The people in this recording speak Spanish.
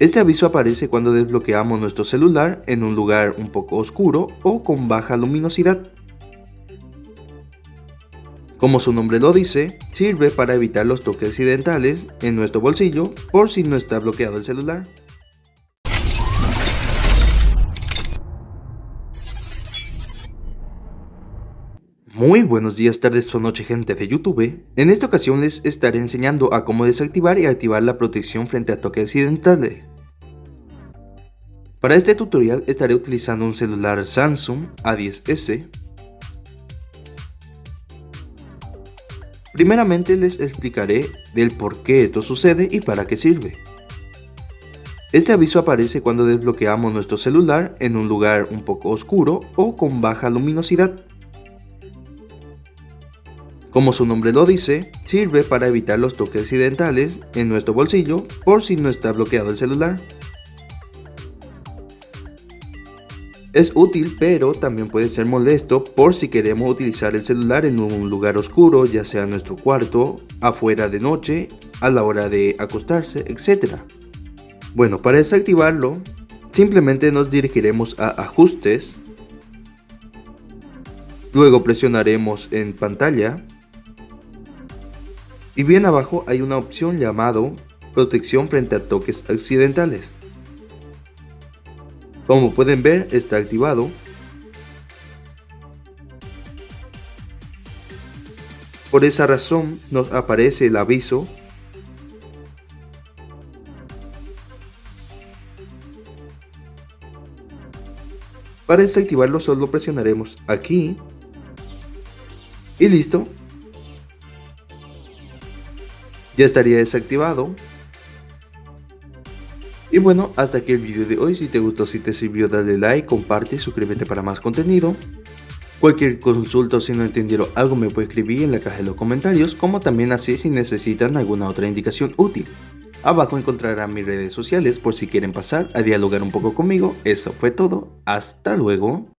Este aviso aparece cuando desbloqueamos nuestro celular en un lugar un poco oscuro o con baja luminosidad. Como su nombre lo dice, sirve para evitar los toques accidentales en nuestro bolsillo por si no está bloqueado el celular. Muy buenos días, tardes o noche, gente de YouTube. En esta ocasión les estaré enseñando a cómo desactivar y activar la protección frente a toques accidentales. Para este tutorial estaré utilizando un celular Samsung A10S. Primeramente les explicaré del por qué esto sucede y para qué sirve. Este aviso aparece cuando desbloqueamos nuestro celular en un lugar un poco oscuro o con baja luminosidad. Como su nombre lo dice, sirve para evitar los toques accidentales en nuestro bolsillo por si no está bloqueado el celular. Es útil, pero también puede ser molesto por si queremos utilizar el celular en un lugar oscuro, ya sea en nuestro cuarto, afuera de noche, a la hora de acostarse, etc. Bueno, para desactivarlo, simplemente nos dirigiremos a Ajustes, luego presionaremos en Pantalla, y bien abajo hay una opción llamado Protección frente a toques accidentales. Como pueden ver, está activado. Por esa razón nos aparece el aviso. Para desactivarlo solo presionaremos aquí y listo. Ya estaría desactivado. Y bueno, hasta aquí el video de hoy. Si te gustó, si te sirvió, dale like, comparte y suscríbete para más contenido. Cualquier consulta o si no entendieron algo me puede escribir en la caja de los comentarios, como también así si necesitan alguna otra indicación útil. Abajo encontrarán mis redes sociales por si quieren pasar a dialogar un poco conmigo. Eso fue todo, hasta luego.